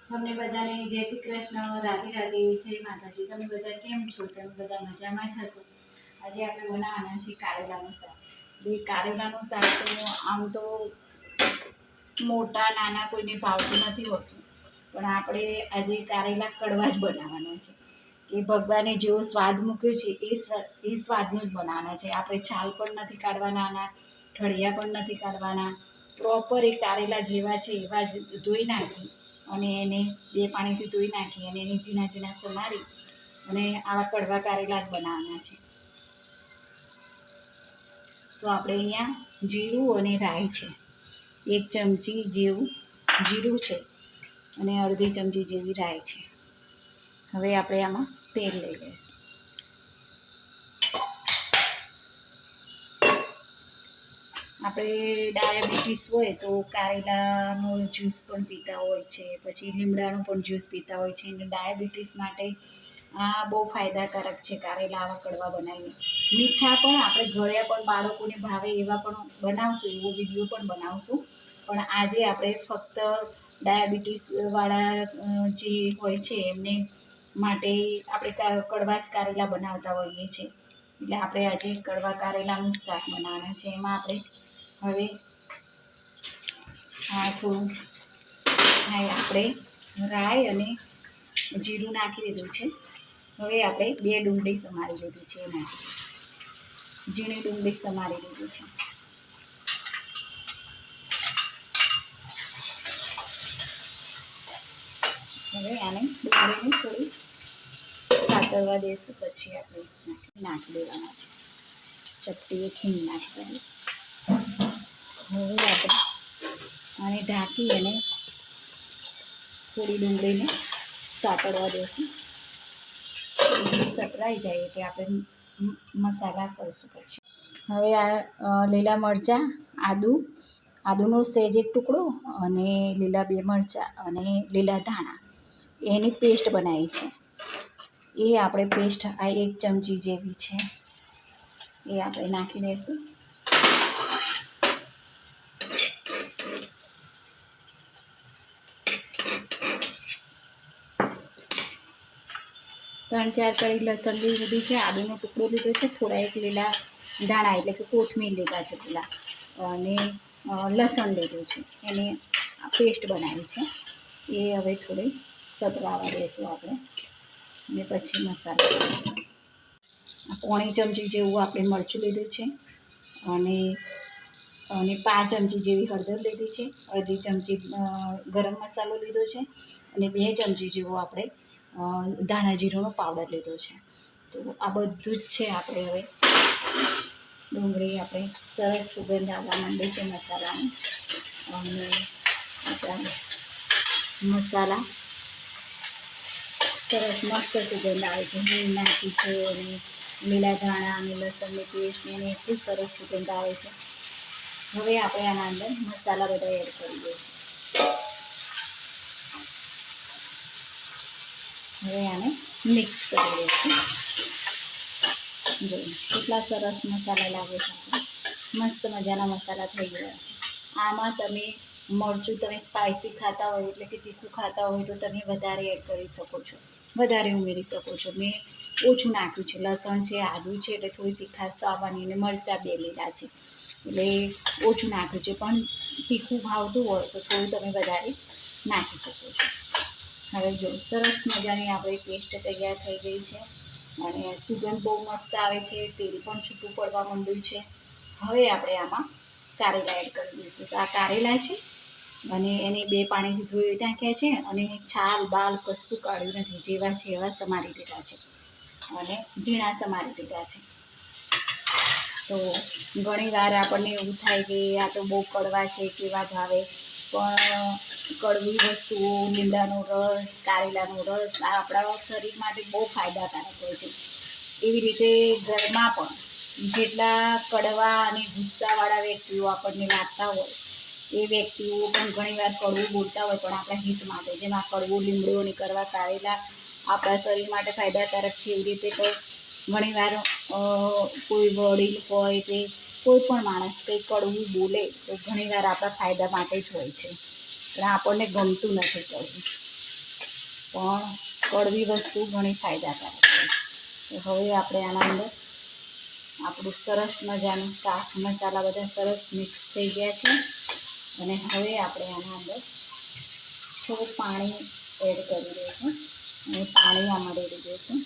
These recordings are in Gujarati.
તમને બધાને જય શ્રી કૃષ્ણ, રાધે રાધે, જય માતાજી। તમે બધા કેમ છો? તમે બધા મજામાં જ હશો। આજે આપણે બનાવવાના છે કારેલાનું શાક। એ કારેલાનું શાક તો આમ તો મોટા નાના કોઈને ભાવતું નથી હોતું, પણ આપણે આજે કારેલા કડવા જ બનાવવાના છે। એ ભગવાને જેવો સ્વાદ મૂક્યો છે એ સ્વાદનું જ બનાવવાના છે। આપણે છાલ પણ નથી કાઢવાના, આના ઠળિયા પણ નથી કાઢવાના, પ્રોપર એ કારેલા જેવા છે એવા જ ધોઈ નાખી અને એને બે પાણીથી ધોઈ નાખી અને એને ઝીણા ઝીણા સમારી અને આવા કડવા કારેલા જ બનાવવાના છે। તો આપણે અહીંયા જીરું અને રાઈ છે, 1 ચમચી જેવું જીરું છે અને અડધી ચમચી જેવી રાઈ છે। હવે આપણે આમાં તેલ લઈ લઈશું। આપણે ડાયાબિટીસ હોય તો કારેલાનો જ્યુસ પણ પીતા હોય છે, પછી લીમડાનો પણ જ્યુસ પીતા હોય છે, અને ડાયાબિટીસ માટે આ બહુ ફાયદાકારક છે કારેલા આવા કડવા બનાવીએ। મીઠા પણ આપણે ઘરે પણ બાળકોને ભાવે એવા પણ બનાવશું, એવો વિડીયો પણ બનાવશું, પણ આજે આપણે ફક્ત ડાયાબિટીસવાળા જે હોય છે એમને માટે આપણે કડવા જ કારેલા બનાવતા હોઈએ છીએ, એટલે આપણે આજે કડવા કારેલાનું શાક બનાવવાના છે। એમાં આપણે હવે થોડું આપણે રાઈ અને જીરું નાખી દીધું છે। હવે આપણે 2 ડુંગળી સમારી લીધી છે, એ નાખી દઈશું। ઝીણી ડુંગળી સમારી લીધી છે। હવે આને ડુંગળીને થોડી સાતળવા દઈશું, પછી આપણે નાખી દેવાના છે। ચપટી એક હિંગ નાખી દઈએ। હવે આપણે આને ઢાંકી અને થોડી ડુંગળીને સાતળવા દઈશું। સતરાઈ જાય એટલે આપણે મસાલા કરીશું પછી। હવે આ લીલા મરચાં, આદુનો સહેજ એક ટુકડો અને લીલા 2 મરચાં અને લીલા ધાણા એની પેસ્ટ બનાવી છે, એ આપણે પેસ્ટ આ 1 ચમચી જેવી છે એ આપણે નાખી દઈશું। ત્રણ ચાર કળી લસણ લીધી છે, આદુનો ટુકડો લીધો છે, થોડા એક લીલા ધાણા એટલે કે કોથમીર લીધા છે પેલા, અને લસણ લીધું છે, એને પેસ્ટ બનાવી છે। એ હવે થોડી સતરાવા દઈશું આપણે અને પછી મસાલો કરીશું। 1 ચમચી જેવું આપણે મરચું લીધું છે અને 5 ચમચી જેવી હળદર લીધી છે, અડધી ચમચી ગરમ મસાલો લીધો છે અને 2 ચમચી જેવો આપણે ધાણા જીરુંનો પાવડર લીધો છે। તો આ બધું જ છે। આપણે હવે ડુંગળી આપણે સરસ સુગંધ આવવા માંડી છે મસાલાની, અને આપણા મસાલા સરસ મસ્ત સુગંધ આવે છે। હિંગ નાખી છે અને લીલા ધાણા અને લસણની પેસ્ટ એને એટલી સરસ સુગંધ આવે છે। હવે આપણે આના અંદર મસાલા બધા એડ કરી દઈશું। હવે આને મિક્સ કરી દઈશું। જો કેટલા સરસ મસાલા લાગે છે, મસ્ત મજાના મસાલા થઈ ગયા છે। આમાં તમે મરચું તમે સ્પાઇસી ખાતા હોય એટલે કે તીખું ખાતા હોય તો તમે વધારે એડ કરી શકો છો, વધારે ઉમેરી શકો છો। મેં ઓછું નાખ્યું છે, લસણ છે, આદુ છે એટલે થોડી તીખાશ તો આવવાની, અને મરચાં 2 લીલા છે એટલે ઓછું નાખ્યું છે, પણ તીખું ભાવતું હોય તો થોડું તમે વધારે નાખી શકો છો। હવે જો સરસ મજાની આપણી પેસ્ટ તૈયાર થઈ ગઈ છે અને સુગંધ બહુ મસ્ત આવે છે, તેલ પણ છૂટું પડવા માંડ્યું છે। હવે આપણે આમાં કારેલા એડ કરી દઈશું। તો આ કારેલા છે અને એને 2 પાણીથી ધોઈ નાખ્યા છે અને છાલ બાલ કશું કાઢ્યું નથી, જેવા છે એવા સમારી દીધા છે અને ઝીણા સમારી દીધા છે। તો ઘણી વાર આપણને એવું થાય કે આ તો બહુ કડવા છે, કેવા ભાવે, પણ કડવી વસ્તુઓ, લીમડાનો રસ, કારેલાનો રસ આ આપણા શરીર માટે બહુ ફાયદાકારક હોય છે। એવી રીતે ઘરમાં પણ જેટલા કડવા અને ગુસ્સાવાળા વ્યક્તિઓ આપણને લાગતા હોય એ વ્યક્તિઓ પણ ઘણીવાર કડવું બોલતા હોય, પણ આપણા હિત માટે, જેમ આ કડવું લીમડું અને કડવા કારેલા આપણા શરીર માટે ફાયદાકારક છે, એવી રીતે તો ઘણીવાર કોઈ વડીલ હોય કે કોઈ પણ માણસ કંઈ કડવું બોલે તો ઘણીવાર આપણા ફાયદા માટે જ હોય છે, પણ આપણને ગમતું નથી કડવું। પણ કડવી વસ્તુ ઘણી ફાયદાકારક છે. તો હવે આપણે આના અંદર આપણું સરસ મજાનું શાક મસાલા બધા સરસ મિક્સ થઈ ગયા છે. અને હવે આપણે આના અંદર થોડું પાણી એડ કરી દઈશું અને પાણી આમાં રેડી દઈશું.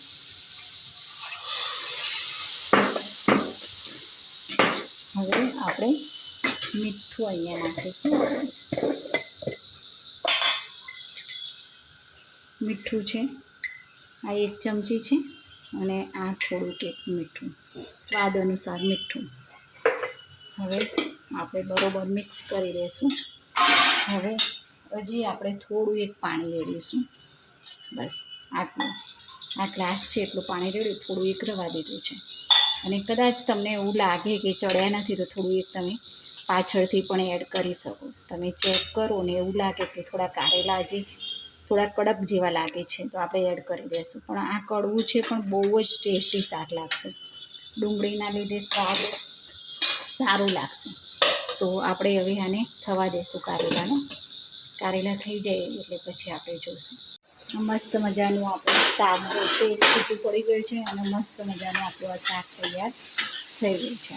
હવે આપણે મીઠું અહીંયા નાખીશું. મીઠું છે આ 1 ચમચી છે અને આ થોડુંક એક મીઠું, સ્વાદ અનુસાર મીઠું. હવે આપણે બરોબર મિક્સ કરી દઈશું. હવે હજી આપણે થોડું એક પાણી રેડીશું. બસ આ ગ્લાસ છે એટલું પાણી રેડ્યું, થોડું એક રવા દીધું છે. અને કદાચ તમને એવું લાગે કે ચડ્યા નથી તો થોડું એક તમે પાછળથી પણ એડ કરી શકો. તમે ચેક કરો ને એવું લાગે કે થોડા કારેલા હજી થોડા કડક જેવા લાગે છે તો આપણે એડ કરી દઈશું. પણ આ કડવું છે પણ બહુ જ ટેસ્ટી શાક લાગશે. ડુંગળીના લીધે સ્વાદ સારું લાગશે. તો આપણે હવે આને થવા દઈશું કારેલા થઈ જાય એટલે પછી આપણે જોઈશું. મસ્ત મજાનું આપણું શાક તેલ છૂટું પડી ગયું છે અને મસ્ત મજાનું આપણું આ શાક તૈયાર થઈ ગયું છે.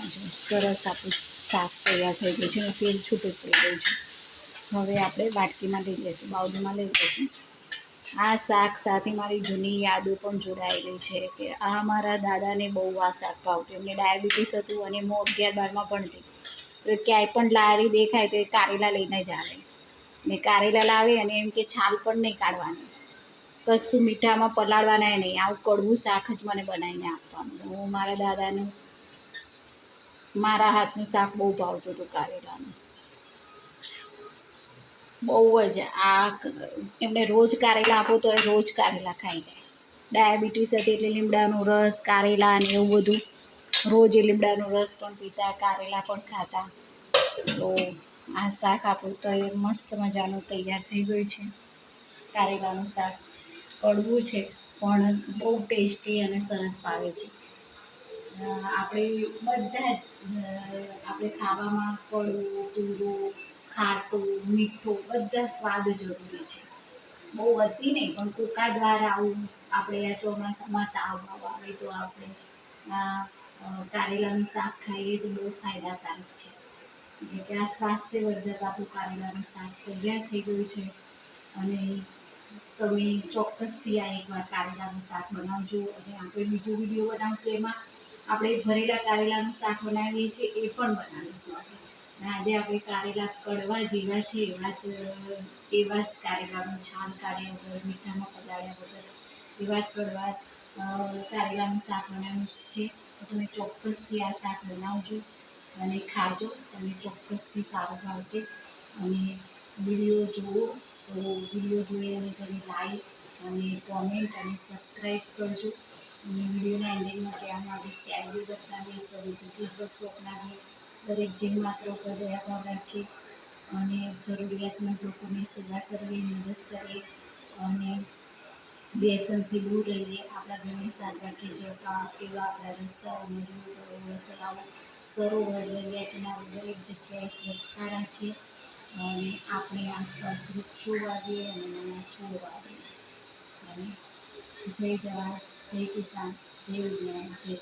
સરસ આપણું શાક તૈયાર થઈ ગયું છે અને તેલ છૂટું પડી ગયું છે. હવે આપણે વાટકીમાં લઈ લઈશું, બાઉલમાં લઈ લઈશું. આ શાક સાથે મારી જૂની યાદો પણ જોડાયેલી છે કે આ મારા દાદાને બહુ આ શાક ભાવતું. એમને ડાયાબિટીસ હતું અને હું 11-12માં ભણતી. તો ક્યાંય પણ લારી દેખાય તો એ કારેલા લઈને જ આવે ને કારેલા લાવે અને એમ કે છાલ પણ નહીં કાઢવાની, કશું મીઠામાં પલાળવાના નહીં, આવું કડવું શાક જ મને બનાવીને આપવાનું. હું મારા દાદાનું મારા હાથનું શાક બહુ ભાવતું હતું કારેલાનું, બહુ જ. એમને રોજ કારેલા આપો તો એ રોજ કારેલા ખાઈ જાય. ડાયાબિટીસ હતી એટલે લીમડાનો રસ, કારેલા અને એવું બધું રોજ એ લીમડાનો રસ પણ પીતા, કારેલા પણ ખાતા. તો આ શાક આપણું તો મસ્ત મજાનું તૈયાર થઈ ગયું છે. કારેલાનું શાક કડવું છે પણ બહુ ટેસ્ટી અને સરસ ભાવે છે. આપણે બધા જ આપણે ખાવામાં કડવું, તીખું, ખાટું, મીઠું બધા સ્વાદ જરૂરી છે. બહુ અતિ નહીં પણ કોકા દ્વારા આવું આપણે આ ચોમાસામાં તાવ આવે તો આપણે કારેલાનું શાક ખાઈએ તો બહુ ફાયદાકારક છે. એટલે કે આ સ્વાસ્થ્યવર્ધક આપણું કારેલાનું શાક તૈયાર થઈ ગયું છે. અને તમે ચોક્કસથી આ એકવાર કારેલાનું શાક બનાવજો. અને આપણે બીજો વિડીયો બનાવશું એમાં આપણે ભરેલા કારેલાનું શાક બનાવીએ છીએ એ પણ બનાવીશું આપણે. અને આજે આપણે કારેલા કડવા જેવા છે એવા જ કારેલાનું છાલ કાઢ્યા વગર, મીઠામાં પલાળ્યા વગર એવા જ કડવા કારેલાનું શાક બનાવ્યું છે. તો તમે ચોક્કસથી આ શાક બનાવજો અને ખાજો. તમને ચોક્કસથી સારું ભાવશે. અને વિડીયો જુઓ તો વિડીયો જોઈ અને તમે લાઈક અને કોમેન્ટ અને સબસ્ક્રાઈબ કરજો. અને વિડીયોના એન્ડિંગમાં કહેવા માંગીશ કે આયુર્વેદ અપનાવીએ, સ્વદેશી ચીજ વસ્તુ અપનાવીએ, દરેક જીવ માત્ર ઉપર દયા ભાવ રાખીએ અને જરૂરિયાતમંદ લોકોની સેવા કરવી, મદદ કરીએ અને વ્યસનથી દૂર રહીએ. આપણા ઘરની સાથ રાખીએ જેવા આપણા રસ્તાઓ, નદીઓ, તળાવો, સરોવર, દરિયા કિનારે દરેક જગ્યાએ સ્વચ્છતા રાખીએ અને આપણે આસપાસ વૃક્ષો વાવીએ અને નાના છોડ વાવીએ. અને જય જવાન, જય કિસાન, જય વિજ્ઞાન, જય